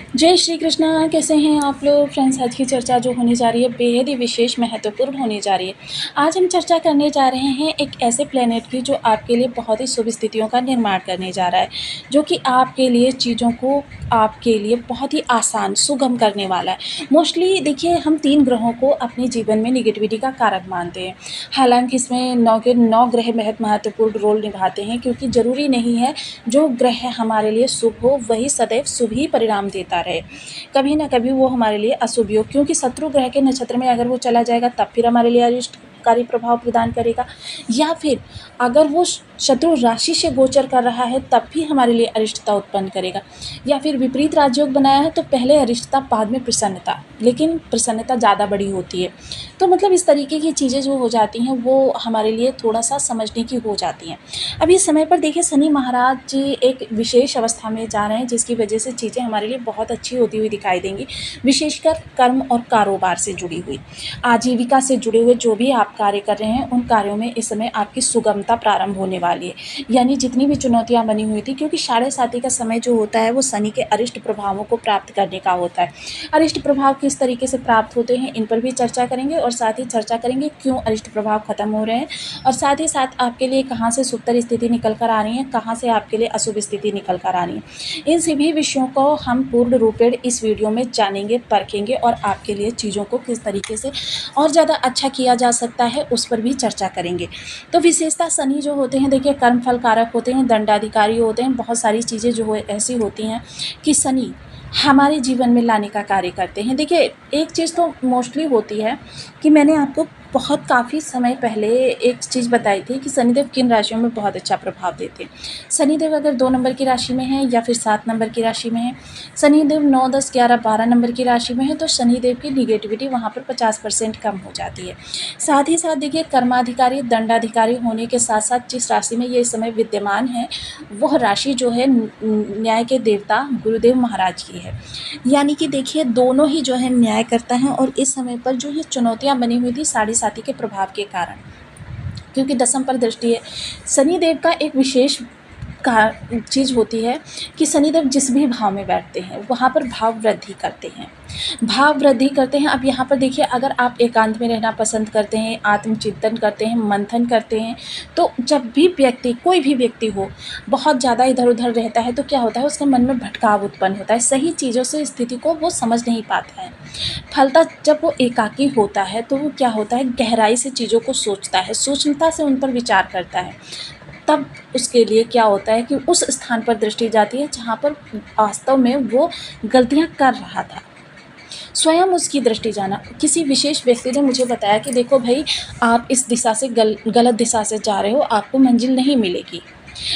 जय श्री कृष्णा। कैसे हैं आप लोग फ्रेंड्स। आज की चर्चा जो होने जा रही है बेहद ही विशेष महत्वपूर्ण होने जा रही है। आज हम चर्चा करने जा रहे हैं एक ऐसे प्लेनेट की जो आपके लिए बहुत ही शुभ स्थितियों का निर्माण करने जा रहा है, जो कि आपके लिए चीज़ों को आपके लिए बहुत ही आसान सुगम करने वाला है। मोस्टली देखिए, हम 3 ग्रहों को अपने जीवन में नेगेटिविटी का कारक मानते हैं। हालांकि इसमें 9 के 9 ग्रह महत्वपूर्ण रोल निभाते हैं, क्योंकि ज़रूरी नहीं है जो ग्रह हमारे लिए शुभ हो वही सदैव शुभ ही परिणाम देता रहे। कभी ना कभी वो हमारे लिए अशुभ योग, क्योंकि शत्रु ग्रह के नक्षत्र में अगर वो चला जाएगा तब फिर हमारे लिए अरिष्टकारी प्रभाव प्रदान करेगा, या फिर अगर वो शत्रु राशि से गोचर कर रहा है तब भी हमारे लिए अरिष्टता उत्पन्न करेगा, या फिर विपरीत राजयोग बनाया है तो पहले अरिष्टता बाद में प्रसन्नता, लेकिन प्रसन्नता ज़्यादा बड़ी होती है। तो मतलब इस तरीके की चीज़ें जो हो जाती हैं वो हमारे लिए थोड़ा सा समझने की हो जाती हैं। अभी इस समय पर देखिए, शनि महाराज जी एक विशेष अवस्था में जा रहे हैं, जिसकी वजह से चीज़ें हमारे लिए बहुत अच्छी होती हुई दिखाई देंगी, विशेषकर कर्म और कारोबार से जुड़ी हुई, आजीविका से जुड़े हुए जो भी आप कार्य कर रहे हैं उन कार्यों में इस समय आपकी सुगमता प्रारंभ होने वाली है। यानी जितनी भी चुनौतियां बनी हुई थी, क्योंकि 7:30 का समय जो होता है वो शनि के अरिष्ट प्रभावों को प्राप्त करने का होता है। अरिष्ट प्रभाव किस तरीके से प्राप्त होते हैं इन पर भी चर्चा करेंगे, और साथ ही चर्चा करेंगे क्यों अरिष्ट प्रभाव खत्म हो रहे हैं, और साथ ही साथ आपके लिए कहाँ से शुभतर स्थिति निकल कर आ रही है, कहाँ से आपके लिए अशुभ स्थिति निकल कर आ रही है। इन सभी विषयों को हम पूर्ण रूपेण इस वीडियो में जानेंगे, परखेंगे, और आपके लिए चीज़ों को किस तरीके से और ज़्यादा अच्छा किया जा सकता है उस पर भी चर्चा करेंगे। तो विशेषता शनि जो होते हैं, देखिए, कर्म फल कारक होते हैं, दंडाधिकारी होते हैं, बहुत सारी चीज़ें जो ऐसी होती हैं कि शनि हमारे जीवन में लाने का कार्य करते हैं। देखिए, एक चीज़ तो मोस्टली होती है कि मैंने आपको बहुत काफ़ी समय पहले एक चीज़ बताई थी कि शनिदेव किन राशियों में बहुत अच्छा प्रभाव देते हैं। शनिदेव अगर 2 नंबर की राशि में है या फिर 7 नंबर की राशि में है, शनिदेव 9, 10, 11, 12 नंबर की राशि में है, तो शनिदेव की निगेटिविटी वहाँ पर 50% कम हो जाती है। साथ ही साथ देखिए, कर्माधिकारी दंडाधिकारी होने के साथ साथ जिस राशि में ये इस समय विद्यमान है वह राशि जो है न्याय के देवता गुरुदेव महाराज की है। यानी कि देखिए, दोनों ही जो है न्याय करता है, और इस समय पर जो ये चुनौतियाँ बनी हुई थी 7:30 के प्रभाव के कारण, क्योंकि दसम पर दृष्टि है, शनिदेव का एक विशेष का चीज़ होती है कि शनिदेव जिस भी भाव में बैठते हैं वहाँ पर भाव वृद्धि करते हैं, भाव वृद्धि करते हैं। अब यहाँ पर देखिए, अगर आप एकांत में रहना पसंद करते हैं, आत्मचिंतन करते हैं, मंथन करते हैं, तो जब भी व्यक्ति, कोई भी व्यक्ति हो, बहुत ज़्यादा इधर उधर रहता है तो क्या होता है, उसके मन में भटकाव उत्पन्न होता है, सही चीज़ों से स्थिति को वो समझ नहीं पाता है। फलता जब वो एकाकी होता है तो वो क्या होता है, गहराई से चीज़ों को सोचता है, सूक्ष्मता से उन पर विचार करता है। तब उसके लिए क्या होता है कि उस स्थान पर दृष्टि जाती है जहाँ पर वास्तव में वो गलतियाँ कर रहा था। स्वयं उसकी दृष्टि जाना। किसी विशेष व्यक्ति ने मुझे बताया कि देखो भाई, आप इस दिशा से गलत दिशा से जा रहे हो, आपको मंजिल नहीं मिलेगी।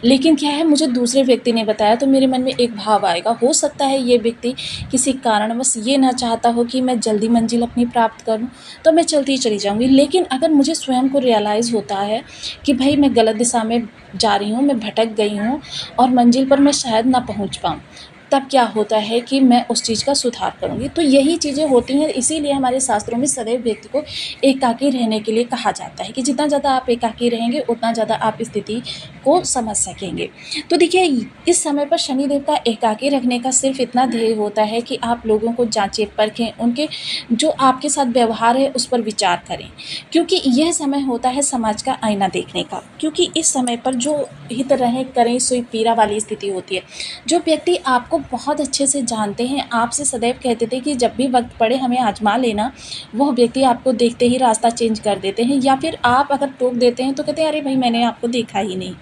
लेकिन क्या है, मुझे दूसरे व्यक्ति ने बताया तो मेरे मन में एक भाव आएगा, हो सकता है ये व्यक्ति किसी कारणवश ये ना चाहता हो कि मैं जल्दी मंजिल अपनी प्राप्त करूं, तो मैं चलती चली जाऊंगी। लेकिन अगर मुझे स्वयं को रियलाइज़ होता है कि भाई मैं गलत दिशा में जा रही हूँ, मैं भटक गई हूँ और मंजिल पर मैं शायद ना पहुँच पाऊँ, तब क्या होता है कि मैं उस चीज़ का सुधार करूँगी। तो यही चीज़ें होती हैं, इसीलिए हमारे शास्त्रों में सदैव व्यक्ति को एकाकी रहने के लिए कहा जाता है कि जितना ज़्यादा आप एकाकी रहेंगे उतना ज़्यादा आप स्थिति को समझ सकेंगे। तो देखिए, इस समय पर शनिदेव का एकाकी रखने का सिर्फ इतना ध्येय होता है कि आप लोगों को जांचें, परखें, उनके जो आपके साथ व्यवहार है उस पर विचार करें, क्योंकि यह समय होता है समाज का आईना देखने का। क्योंकि इस समय पर जो हित रहे करें सोई पीरा वाली स्थिति होती है। जो व्यक्ति आपको बहुत अच्छे से जानते हैं, आपसे सदैव कहते थे कि जब भी वक्त पड़े हमें आजमा लेना, वह व्यक्ति आपको देखते ही रास्ता चेंज कर देते हैं, या फिर आप अगर टोक देते हैं तो कहते हैं अरे भाई मैंने आपको देखा ही नहीं।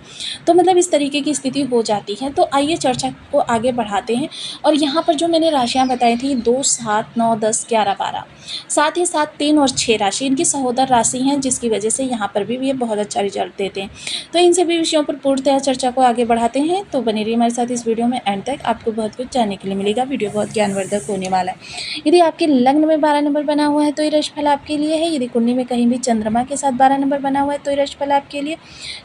तो मतलब इस तरीके की स्थिति हो जाती है। तो आइए चर्चा को आगे बढ़ाते हैं। और यहाँ पर जो मैंने राशियाँ बताई थी 2, 7, 9, 10, 11, 12, साथ ही साथ 3 और 6 राशि इनकी सहोदर राशि हैं, जिसकी वजह से यहाँ पर भी ये बहुत अच्छा रिजल्ट देते हैं। तो इन सभी विषयों पर पूर्णतः चर्चा को आगे बढ़ाते हैं। तो बने रहिए हमारे साथ इस वीडियो में, एंड तक आपको बहुत कुछ जानने के लिए मिलेगा। वीडियो बहुत ज्ञानवर्धक होने वाला है। यदि आपके लग्न में 12 नंबर बना हुआ है तो ये राशिफल आपके लिए है। यदि कुंडली में कहीं भी चंद्रमा के साथ 12 नंबर बना हुआ है तो ये राशिफल आपके लिए।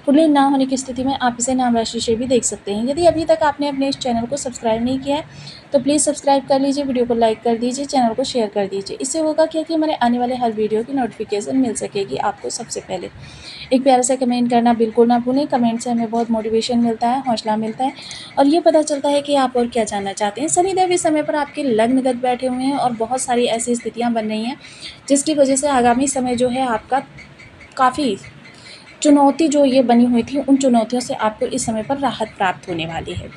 कुंडली ना होने की स्थिति में आप इसे नाम राशि से भी देख सकते हैं। यदि अभी तक आपने अपने इस चैनल को सब्सक्राइब नहीं किया है तो प्लीज़ सब्सक्राइब कर लीजिए, वीडियो को लाइक कर दीजिए, चैनल को शेयर कर दीजिए। इससे होगा क्या कि हमारे आने वाले हर वीडियो की नोटिफिकेशन मिल सकेगी आपको सबसे पहले। एक प्यारा सा कमेंट करना बिल्कुल ना भूलें। कमेंट से हमें बहुत मोटिवेशन मिलता है, हौसला मिलता है, और ये पता चलता है कि आप और क्या जानना चाहते हैं। शनिदेव इस समय पर आपके लग्नगत बैठे हुए हैं और बहुत सारी ऐसी स्थितियाँ बन रही हैं जिसकी वजह से आगामी समय जो है आपका काफ़ी चुनौती जो ये बनी हुई थी, उन चुनौतियों से आपको इस समय पर राहत प्राप्त होने वाली है।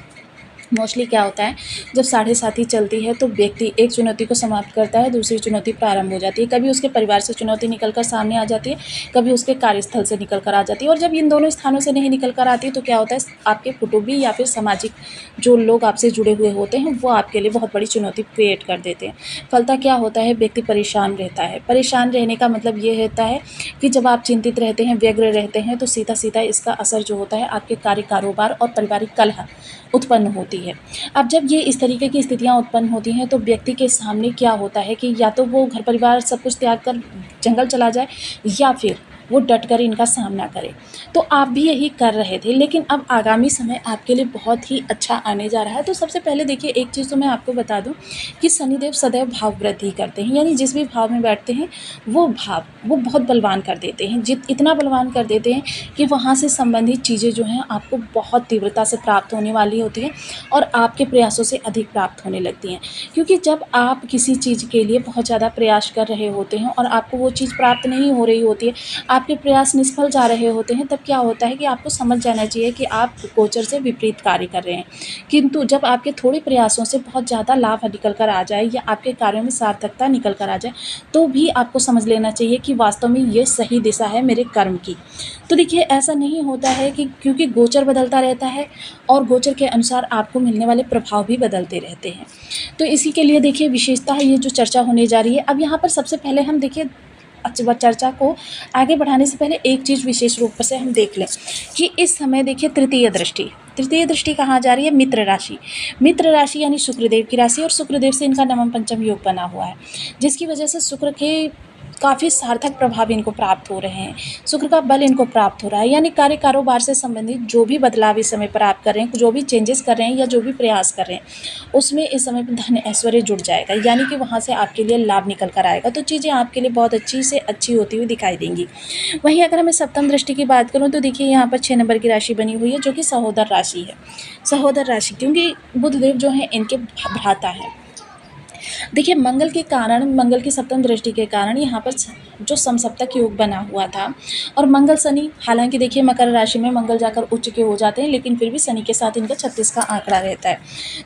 मोस्टली क्या होता है, जब साढ़े साथी चलती है तो व्यक्ति एक चुनौती को समाप्त करता है, दूसरी चुनौती प्रारंभ हो जाती है। कभी उसके परिवार से चुनौती निकल कर सामने आ जाती है, कभी उसके कार्यस्थल से निकल कर आ जाती है। और जब इन दोनों स्थानों से नहीं निकल कर आती तो क्या होता है, आपके कुटुंबी या फिर सामाजिक जो लोग आपसे जुड़े हुए होते हैं वो आपके लिए बहुत बड़ी चुनौती क्रिएट कर देते हैं। फलतः क्या होता है, व्यक्ति परेशान रहता है। परेशान रहने का मतलब ये होता है कि जब आप चिंतित रहते हैं, व्यग्र रहते हैं, तो सीधा सीधा इसका असर जो होता है आपके कार्य, कारोबार और पारिवारिक कलह उत्पन्न होती है। अब जब ये इस तरीके की स्थितियाँ उत्पन्न होती हैं तो व्यक्ति के सामने क्या होता है कि या तो वो घर परिवार सब कुछ त्याग कर जंगल चला जाए या फिर वो डट कर इनका सामना करे। तो आप भी यही कर रहे थे, लेकिन अब आगामी समय आपके लिए बहुत ही अच्छा आने जा रहा है। तो सबसे पहले देखिए, एक चीज़ तो मैं आपको बता दूं कि शनिदेव सदैव भाव वृद्धि करते हैं, यानी जिस भी भाव में बैठते हैं वो भाव वो बहुत बलवान कर देते हैं। इतना बलवान कर देते हैं कि वहाँ से संबंधित चीज़ें जो हैं आपको बहुत तीव्रता से प्राप्त होने वाली होती हैं और आपके प्रयासों से अधिक प्राप्त होने लगती हैं। क्योंकि जब आप किसी चीज़ के लिए बहुत ज़्यादा प्रयास कर रहे होते हैं और आपको वो चीज़ प्राप्त नहीं हो रही होती है, आपके प्रयास निष्फल जा रहे होते हैं, तब क्या होता है कि आपको समझ जाना चाहिए कि आप गोचर से विपरीत कार्य कर रहे हैं। किंतु जब आपके थोड़े प्रयासों से बहुत ज़्यादा लाभ निकल कर आ जाए या आपके कार्यों में सार्थकता निकल कर आ जाए, तो भी आपको समझ लेना चाहिए कि वास्तव में ये सही दिशा है मेरे कर्म की। तो देखिए, ऐसा नहीं होता है कि क्योंकि गोचर बदलता रहता है और गोचर के अनुसार आपको मिलने वाले प्रभाव भी बदलते रहते हैं। तो इसी के लिए देखिए, विशेषता ये जो चर्चा होने जा रही है, अब यहाँ पर सबसे पहले हम देखिए चर्चा को आगे बढ़ाने से पहले एक चीज़ विशेष रूप से हम देख लें कि इस समय देखिए तृतीय दृष्टि कहाँ जा रही है, मित्र राशि। मित्र राशि यानी शुक्रदेव की राशि, और शुक्रदेव से इनका नवम पंचम योग बना हुआ है, जिसकी वजह से शुक्र के काफ़ी सार्थक प्रभाव इनको प्राप्त हो रहे हैं। शुक्र का बल इनको प्राप्त हो रहा है, यानी कार्य कारोबार से संबंधित जो भी बदलाव इस समय पर आप कर रहे हैं, जो भी चेंजेस कर रहे हैं या जो भी प्रयास कर रहे हैं, उसमें इस समय पर धन ऐश्वर्य जुड़ जाएगा, यानी कि वहाँ से आपके लिए लाभ निकल कर आएगा। तो चीज़ें आपके लिए बहुत अच्छी से अच्छी होती हुई दिखाई देंगी। वहीं अगर मैं सप्तम दृष्टि की बात करूँ तो देखिए, यहाँ पर 6 नंबर की राशि बनी हुई है, जो कि सहोदर राशि है। सहोदर राशि क्योंकि बुधदेव जो हैं इनके भ्राता हैं। देखिए, मंगल के कारण, मंगल की सप्तम दृष्टि के कारण यहाँ पर जो समसप्तक योग बना हुआ था, और मंगल शनि, हालांकि देखिए मकर राशि में मंगल जाकर उच्च के हो जाते हैं, लेकिन फिर भी शनि के साथ इनका 36 का आंकड़ा रहता है।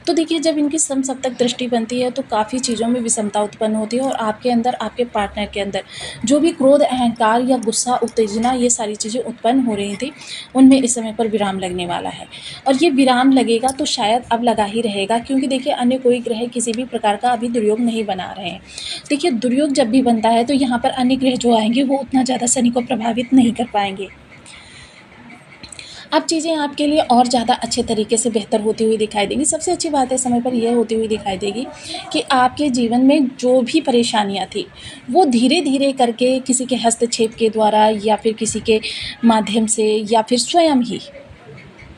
तो देखिए, जब इनकी समसप्तक दृष्टि बनती है तो काफ़ी चीज़ों में विषमता उत्पन्न होती है और आपके अंदर, आपके पार्टनर के अंदर जो भी क्रोध, अहंकार या गुस्सा, उत्तेजना, ये सारी चीज़ें उत्पन्न हो रही थी, उनमें इस समय पर विराम लगने वाला है। और ये विराम लगेगा तो शायद अब लगा ही रहेगा, क्योंकि देखिए अन्य कोई ग्रह किसी भी प्रकार का अभी दुर्योग नहीं बना रहे हैं। देखिए, दुर्योग जब भी बनता है तो यहाँ पर अन्य ग्रह जो आएंगे वो उतना ज़्यादा शनि को प्रभावित नहीं कर पाएंगे। अब चीज़ें आपके लिए और ज़्यादा अच्छे तरीके से बेहतर होती हुई दिखाई देंगी। सबसे अच्छी बात है समय पर यह होती हुई दिखाई देगी कि आपके जीवन में जो भी परेशानियाँ थी वो धीरे धीरे करके किसी के हस्तक्षेप के द्वारा या फिर किसी के माध्यम से या फिर स्वयं ही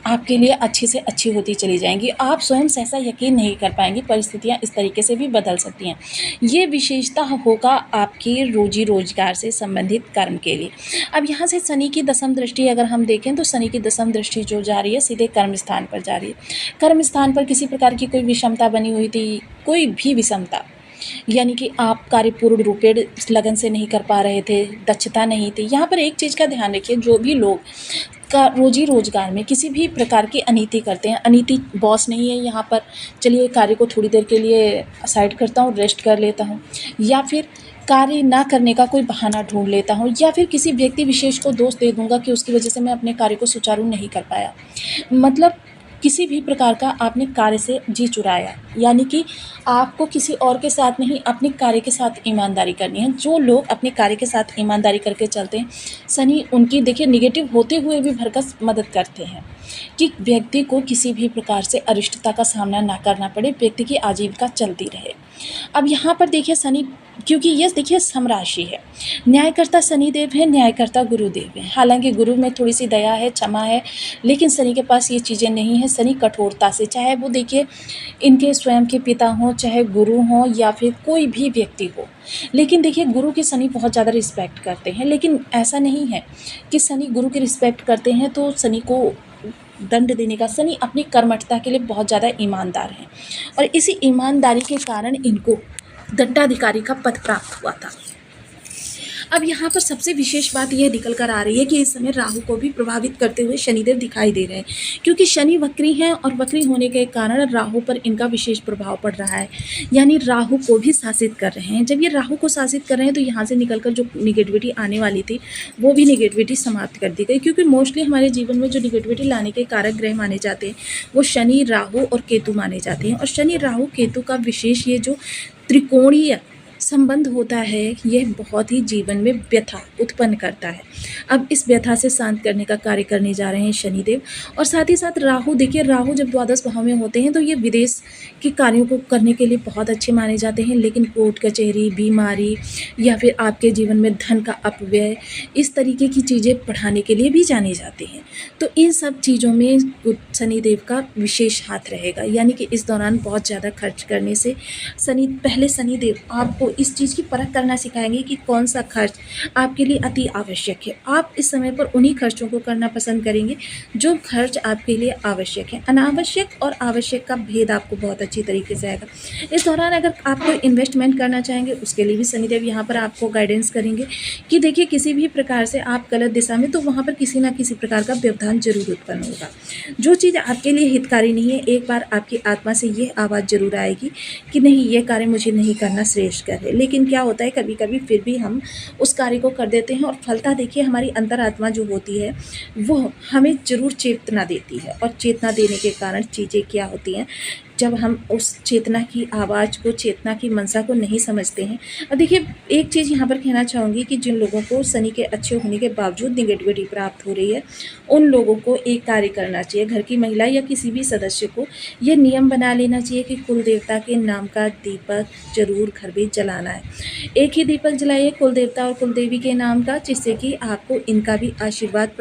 आपके लिए अच्छी से अच्छी होती चली जाएंगी। आप स्वयं सहसा यकीन नहीं कर पाएंगे, परिस्थितियाँ इस तरीके से भी बदल सकती हैं। ये विशेषता होगा आपकी रोजी रोजगार से संबंधित कर्म के लिए। अब यहाँ से शनि की दसम दृष्टि अगर हम देखें तो शनि की दसम दृष्टि जो जा रही है सीधे कर्म स्थान पर जा रही है। कर्म स्थान पर किसी प्रकार की कोई विषमता बनी हुई थी, कोई भी विषमता, यानी कि आप कार्य पूर्ण रूपेण लगन से नहीं कर पा रहे थे, दक्षता नहीं थी। यहाँ पर एक चीज़ का ध्यान रखिए, जो भी लोग का रोजी रोजगार में किसी भी प्रकार की अनीति करते हैं, अनीति बॉस नहीं है यहाँ पर, चलिए कार्य को थोड़ी देर के लिए साइड करता हूँ, रेस्ट कर लेता हूँ, या फिर कार्य ना करने का कोई बहाना ढूंढ लेता हूँ, या फिर किसी व्यक्ति विशेष को दोष दे दूंगा कि उसकी वजह से मैं अपने कार्य को सुचारू नहीं कर पाया। मतलब किसी भी प्रकार का आपने कार्य से जी चुराया, यानी कि आपको किसी और के साथ नहीं, अपने कार्य के साथ ईमानदारी करनी है। जो लोग अपने कार्य के साथ ईमानदारी करके चलते हैं, शनि उनकी देखिए निगेटिव होते हुए भी भरकस मदद करते हैं कि व्यक्ति को किसी भी प्रकार से अरिष्टता का सामना ना करना पड़े, व्यक्ति की आजीविका चलती रहे। अब यहाँ पर देखिए शनि, क्योंकि ये देखिए समराशि है, न्यायकर्ता शनिदेव है, न्यायकर्ता गुरुदेव है। हालांकि गुरु में थोड़ी सी दया है, क्षमा है, लेकिन शनि के पास ये चीज़ें नहीं है। शनि कठोरता से, चाहे वो देखिए इनके स्वयं के पिता हों, चाहे गुरु हों या फिर कोई भी व्यक्ति हो, लेकिन देखिए गुरु की शनि बहुत ज़्यादा रिस्पेक्ट करते हैं। लेकिन ऐसा नहीं है कि शनि गुरु की रिस्पेक्ट करते हैं तो शनि को दंड देने का। शनि अपनी कर्मठता के लिए बहुत ज़्यादा ईमानदार हैं और इसी ईमानदारी के कारण इनको दंडाधिकारी का पद प्राप्त हुआ था। अब यहाँ पर सबसे विशेष बात यह निकल कर आ रही है कि इस समय राहु को भी प्रभावित करते हुए शनिदेव दिखाई दे रहे हैं, क्योंकि शनि वक्री हैं और वक्री होने के कारण राहु पर इनका विशेष प्रभाव पड़ रहा है, यानी राहु को भी शासित कर रहे हैं। जब ये राहु को शासित कर रहे हैं तो यहाँ से निकलकर जो निगेटिविटी आने वाली थी वो भी निगेटिविटी समाप्त कर दी गई, क्योंकि मोस्टली हमारे जीवन में जो निगेटिविटी लाने के कारक ग्रह माने जाते हैं वो शनि, राहु और केतु माने जाते हैं। और शनि, राहु, केतु का विशेष ये जो त्रिकोणीय संबंध होता है यह बहुत ही जीवन में व्यथा उत्पन्न करता है। अब इस व्यथा से शांत करने का कार्य करने जा रहे हैं शनिदेव। और साथ ही साथ राहु, देखिए राहु जब द्वादश भाव में होते हैं तो ये विदेश के कार्यों को करने के लिए बहुत अच्छे माने जाते हैं, लेकिन कोर्ट कचहरी, बीमारी या फिर आपके जीवन में धन का अपव्यय, इस तरीके की चीज़ें पढ़ाने के लिए भी जाने जाते हैं। तो इन सब चीज़ों में शनिदेव का विशेष हाथ रहेगा, यानी कि इस दौरान बहुत ज़्यादा खर्च करने से पहले शनिदेव आपको इस चीज़ की परख करना सिखाएंगे कि कौन सा खर्च आपके लिए अति आवश्यक है। आप इस समय पर उन्हीं खर्चों को करना पसंद करेंगे जो खर्च आपके लिए आवश्यक है। अनावश्यक और आवश्यक का भेद आपको बहुत अच्छी तरीके से आएगा। इस दौरान अगर आप कोई इन्वेस्टमेंट करना चाहेंगे उसके लिए भी शनिदेव यहाँ पर आपको गाइडेंस करेंगे कि देखिए किसी भी प्रकार से आप गलत दिशा में, तो वहाँ पर किसी ना किसी प्रकार का व्यवधान जरूर उत्पन्न होगा। जो चीज़ आपके लिए हितकारी नहीं है, एक बार आपकी आत्मा से ये आवाज़ जरूर आएगी कि नहीं, ये कार्य मुझे नहीं करना श्रेष्ठकर है। लेकिन क्या होता है, कभी कभी फिर भी हम उस कार्य को कर देते हैं और फलता देखिए हमारी अंतरात्मा जो होती है वो हमें जरूर चेतना देती है। और चेतना देने के कारण चीज़ें क्या होती हैं, जब हम उस चेतना की आवाज़ को, चेतना की मंशा को नहीं समझते हैं। और देखिए एक चीज़ यहाँ पर कहना चाहूँगी कि जिन लोगों को शनि के अच्छे होने के बावजूद निगेटिविटी प्राप्त हो रही है उन लोगों को एक कार्य करना चाहिए। घर की महिला या किसी भी सदस्य को ये नियम बना लेना चाहिए कि कुल देवता के नाम का दीपक जरूर घर में जलाना है। एक ही दीपक जलाइए कुल देवता और कुल देवी के नाम का, जिससे कि आपको इनका भी आशीर्वाद प्राप्त